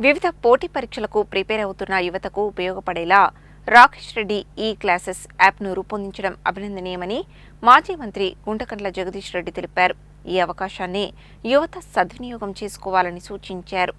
వివిధ పోటీ పరీక్షలకు ప్రిపేర్ అవుతున్న యువతకు ఉపయోగపడేలా రాకేష్ రెడ్డి ఈ క్లాసెస్ యాప్ను రూపొందించడం అభినందనీయమని మాజీ మంత్రి గుంటకండ్ల జగదీష్ రెడ్డి తెలిపారు. ఈ అవకాశాన్ని యువత సద్వినియోగం చేసుకోవాలని సూచించారు.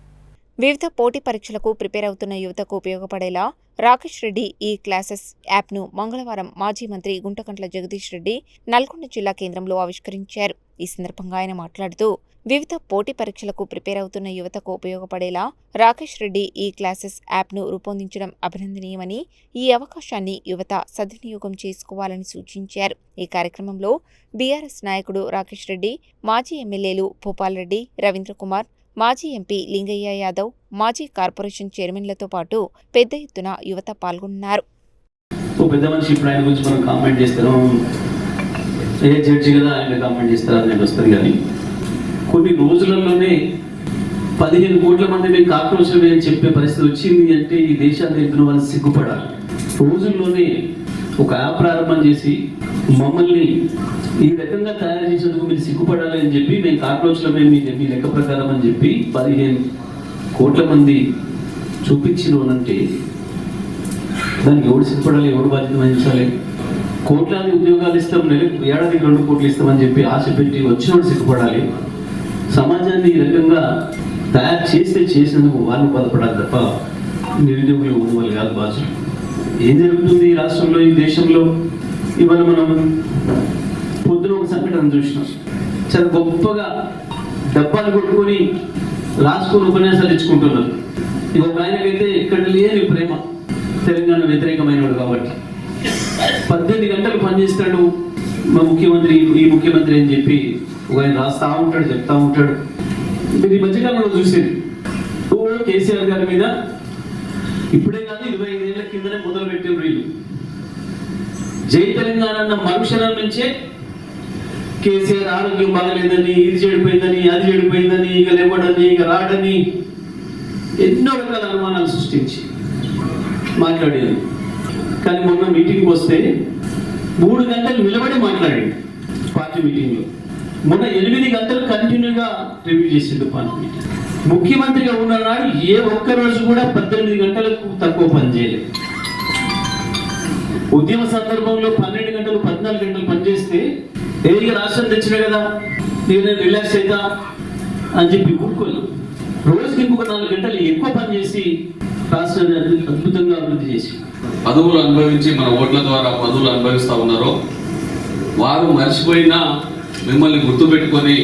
వివిధ పోటీ పరీక్షలకు ప్రిపేర్ అవుతున్న యువతకు ఉపయోగపడేలా రాకేష్ రెడ్డి ఈ క్లాసెస్ యాప్ను మంగళవారం మాజీ మంత్రి గుంటకండ్ల జగదీష్ రెడ్డి నల్గొండ జిల్లా కేంద్రంలో ఆవిష్కరించారు. ఈ సందర్భంగా ఆయన మాట్లాడుతూ వివిధ పోటీ పరీక్షలకు ప్రిపేర్ అవుతున్న యువతకు ఉపయోగపడేలా రాకేష్ రెడ్డి ఈ క్లాసెస్ యాప్ను రూపొందించడం అభినందనీయమని, ఈ అవకాశాన్ని యువత సద్వినియోగం చేసుకోవాలని సూచించారు. ఈ కార్యక్రమంలో బీఆర్ఎస్ నాయకుడు రాకేష్ రెడ్డి, మాజీ ఎమ్మెల్యేలు భూపాల్ రెడ్డి, రవీంద్ర కుమార్, మాజీ ఎంపీ లింగయ్య యాదవ్, మాజీ కార్పొరేషన్ చైర్మన్లతో పాటు పెద్ద ఎత్తున యువత పాల్గొన్నారు. పెద్ద మనిషి ఇప్పుడు ఆయన గురించి మనం కామెంట్ చేస్తాం, ఏ జడ్జి కదా ఆయన కామెంట్ చేస్తారని వస్తుంది. కానీ కొన్ని రోజులలోనే 15 కోట్ల మంది మేము కాక్రోచ్లు అని చెప్పే పరిస్థితి వచ్చింది అంటే ఈ దేశాన్ని ఎదురు వాళ్ళు సిగ్గుపడాలి. రోజుల్లోనే ఒక యాప్ ప్రారంభం చేసి మమ్మల్ని ఈ రకంగా తయారు చేసేందుకు మీరు సిగ్గుపడాలి అని చెప్పి మేము కాక్రోచ్లమే మీ లెక్క ప్రకారం అని చెప్పి 15 కోట్ల మంది చూపించినంటే దానికి ఎవడు సిగ్గుపడాలి, ఎవడు బాధ్యత వహించాలి? కోట్లాది ఉద్యోగాలు ఇస్తాం, ఏడాదికి 2 కోట్లు ఇస్తామని చెప్పి ఆశ పెట్టి వచ్చినోడు సిగ్గుపడాలి. సమాజాన్ని ఈ రకంగా తయారు చేసినందుకు వాళ్ళు బాధపడాలి తప్ప నిరుద్యోగులు వాళ్ళు కాదు బాధ్యులు. ఏం జరుగుతుంది ఈ రాష్ట్రంలో, ఈ దేశంలో? ఇవాళ మనం పొద్దున ఒక సంఘటన చూసినాం. చాలా గొప్పగా డబ్బాలు కొట్టుకొని రాసుకొని ఉపన్యాసాలు ఇచ్చుకుంటున్నారు. ఇక ఒక ఆయనకైతే ఇక్కడ లేని ప్రేమ, తెలంగాణ వ్యతిరేకమైనవాడు కాబట్టి 18 గంటలు పనిచేస్తాడు మా ముఖ్యమంత్రి, ఈ ముఖ్యమంత్రి అని చెప్పి ఒక ఆయన రాస్తా ఉంటాడు, చెప్తా ఉంటాడు. మీరు ఈ మధ్యకాలంలో చూసేది కేసీఆర్ గారి మీద ఇప్పుడే కాదు 25 ఏళ్ల కిందనే మొదలు పెట్టిన వీళ్ళు. జై తెలంగాణ అన్న మరుక్షణం నుంచే కేసీఆర్ ఆరోగ్యం బాగలేదని, ఇది చెడిపోయిందని, అది చెడిపోయిందని, ఇక లేవడని, ఇక రాడని ఎన్నో రకాల అనుమానాలు సృష్టించి మాట్లాడేది. కానీ మొన్న మీటింగ్కి వస్తే 3 గంటలు నిలబడి మాట్లాడాడు పార్టీ మీటింగ్లో. మొన్న 8 గంటలు కంటిన్యూగా రివ్యూ చేసిండు పార్టీ మీటింగ్. ముఖ్యమంత్రిగా ఉన్ననాడు ఏ ఒక్క రోజు కూడా 18 గంటలకు తక్కువ పని చేయలేదు. ఉద్యమ సందర్భంలో 12 గంటలు 14 గంటలు పనిచేస్తే ఏదిగా రాష్ట్రం తెచ్చిన కదా, నేను రిలాక్స్ అవుతా అని చెప్పి ఊరుకోలేదు. రోజుకి ఇంకొక 4 గంటలు ఎక్కువ పనిచేసి రాష్ట్రాన్ని అద్భుతంగా అభివృద్ధి చేసి పదవులు అనుభవించి మన ఓట్ల ద్వారా పదవులు అనుభవిస్తూ ఉన్నారో వారు మర్చిపోయినా మిమ్మల్ని గుర్తుపెట్టుకొని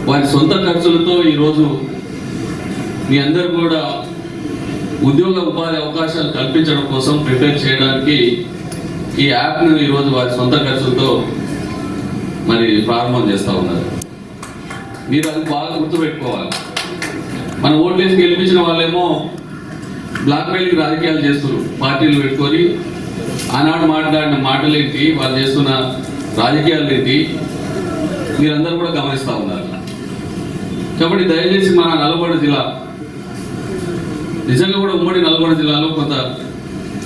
వారి సొంత ఖర్చులతో ఈరోజు మీ అందరూ కూడా ఉద్యోగ ఉపాధి అవకాశాలు కల్పించడం కోసం ప్రిపేర్ చేయడానికి ఈ యాప్ను ఈరోజు వారి సొంత ఖర్చులతో మరి ప్రారంభం చేస్తూ ఉన్నారు. మీరు అది బాగా గుర్తుపెట్టుకోవాలి. మన ఓట్లేసి గెలిపించిన వాళ్ళేమో బ్లాక్ మెయిలింగ్ రాజకీయాలు చేస్తున్నారు, పార్టీలు పెట్టుకొని. ఆనాడు మాట్లాడిన మాటలేంటి, వాళ్ళు చేస్తున్న రాజకీయాలు ఏంటి మీరందరూ కూడా గమనిస్తూ ఉన్నారు. కాబట్టి దయచేసి మన నల్గొండ జిల్లా నిజంగా కూడా ఉమ్మడి నల్గొండ జిల్లాలో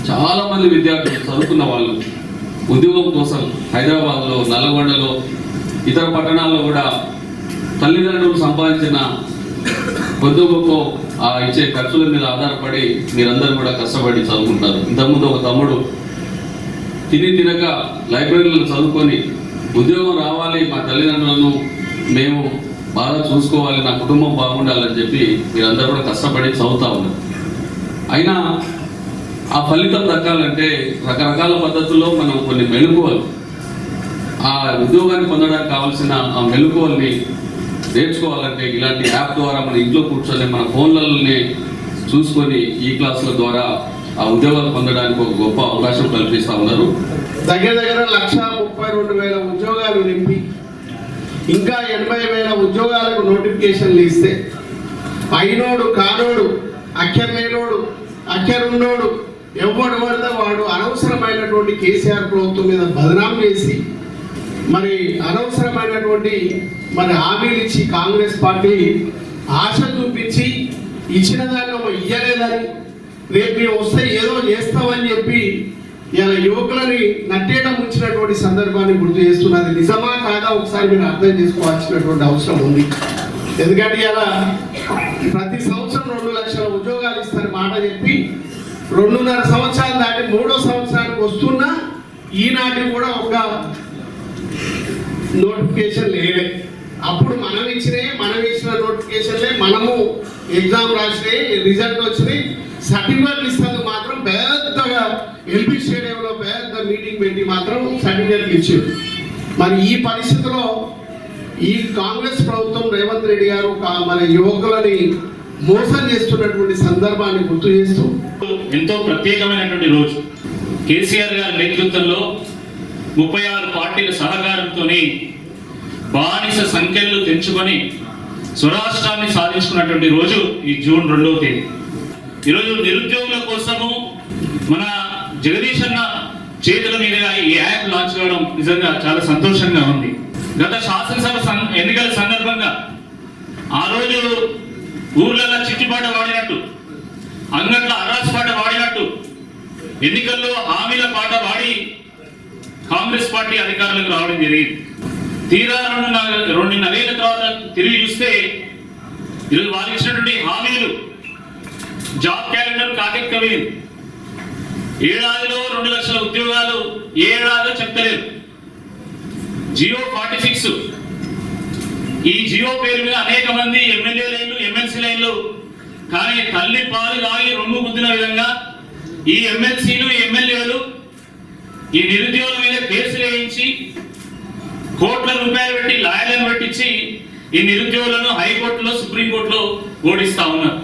చాలా మంది విద్యార్థులు చదువుకున్న వాళ్ళు ఉద్యోగం కోసం హైదరాబాద్లో, నల్గొండలో, ఇతర పట్టణాల్లో కూడా తల్లిదండ్రులు సంపాదించిన పొద్దుగొప్ప ఇచ్చే ఖర్చుల మీద ఆధారపడి మీరందరూ కూడా కష్టపడి చదువుకుంటారు. ఇంతకుముందు ఒక తమ్ముడు తినక లైబ్రరీలో చదువుకొని ఉద్యోగం రావాలి, మా తల్లిదండ్రులను మేము బాగా చూసుకోవాలి, నా కుటుంబం బాగుండాలని చెప్పి మీరందరూ కూడా కష్టపడి చదువుతూ ఉన్నారు. అయినా ఆ ఫలితం దక్కాలంటే రకరకాల పద్ధతుల్లో మనం కొన్ని మెళుకువలు, ఆ ఉద్యోగాన్ని పొందడానికి కావాల్సిన ఆ మెళుకువల్ని నేర్చుకోవాలంటే ఇలాంటి యాప్ ద్వారా మన ఇంట్లో కూర్చొని మన ఫోన్లలోనే చూసుకొని ఈ క్లాసుల ద్వారా ఆ ఉద్యోగాలు పొందడానికి ఒక గొప్ప అవకాశం కల్పిస్తూ ఉన్నారు. దగ్గర 1,32,000 ఉద్యోగాలు నింపి ఇంకా 80,000 ఉద్యోగాలకు నోటిఫికేషన్లు ఇస్తే అయినోడు కానోడు, అక్కర్లేనోడు, అక్కరున్నోడు ఎవడు పడితే వాడు అనవసరమైనటువంటి కేసీఆర్ ప్రభుత్వం మీద బదనాం చేసి మరి అనవసరమైనటువంటి హామీలు ఇచ్చి కాంగ్రెస్ పార్టీ ఆశ చూపించి ఇచ్చిన దాన్ని ఇయ్యలేదని, రేపు మేము వస్తే ఏదో చేస్తామని చెప్పి ఇలా యువకులని నట్టేట ముంచినటువంటి సందర్భాన్ని గుర్తు చేస్తున్నది. నిజమా కాదా ఒకసారి మీరు అర్థం చేసుకోవాల్సినటువంటి అవసరం ఉంది. ఎందుకంటే ఇలా ప్రతి సంవత్సరం 2 లక్షల ఉద్యోగాలు ఇస్తారని మాట చెప్పి 2.5 సంవత్సరాలు దాటి 3వ సంవత్సరానికి వస్తున్నా ఈనాటికి కూడా ఒక నోటిఫికేషన్ లేవే. అప్పుడు మనం ఇచ్చిన నోటిఫికేషన్లే, మనము ఎగ్జామ్ రాసినాయి, రిజల్ట్ వచ్చినాయి, సర్టిఫికేట్లు ఇస్తుంది మాత్రం పెద్దగా ఎల్బీ స్టేడియంలో పెద్ద మీటింగ్ పెట్టి మాత్రం సర్టిఫికేట్లు ఇచ్చారు. మరి ఈ పరిస్థితిలో ఈ కాంగ్రెస్ ప్రభుత్వం రేవంత్ రెడ్డి గారు మన యువకులని మోసం చేస్తున్నటువంటి సందర్భాన్ని గుర్తు చేస్తూ ఎంతో ప్రత్యేకమైనటువంటి రోజు. కేసీఆర్ గారి నేతృత్వంలో 36 పార్టీల సహకారంతో బానిస సంఖ్యలు తెంచుకొని స్వరాష్ట్రాన్ని సాధించుకున్నటువంటి రోజు ఈ జూన్ 2వ తేదీ. ఈరోజు నిరుద్యోగుల కోసము మన జగదీష్ అన్న చేతుల మీదుగా ఈ యాప్ లాంచ్ చేయడం నిజంగా చాలా సంతోషంగా ఉంది. గత శాసనసభ ఎన్నికల సందర్భంగా ఆ రోజు ఊర్లలో చిట్టిపాట వాడినట్టు, అంగట్ల అర్రాస్ పాట వాడినట్టు ఎన్నికల్లో హామీల పాట వాడి కాంగ్రెస్ పార్టీ అధికారులకు రావడం జరిగింది. తీరా 2.5 తర్వాత తిరిగి చూస్తే ఈరోజు వాళ్ళు ఇచ్చినటువంటి హామీలు జాబ్ క్యాలెండర్ కాకెక్కలేదు. ఏడాదిలో 2 లక్షల ఉద్యోగాలు ఏడాదిలో చెప్తలేరు. జియో 46 ఈ జియో పేరు మీద అనేక మంది ఎమ్మెల్యే లైన్లు, ఎమ్మెల్సీ లైన్లు, కానీ తల్లి పాలు తాగి రొమ్ము గుద్దిన విధంగా ఈ ఎమ్మెల్సీలు, ఎమ్మెల్యేలు ఈ నిరుద్యోగుల మీద కేసులు వేయించి కోట్ల రూపాయలు పెట్టి లాయర్లను పెట్టించి ఈ నిరుద్యోగులను హైకోర్టులో, సుప్రీంకోర్టులో ఓడిస్తా ఉన్నారు.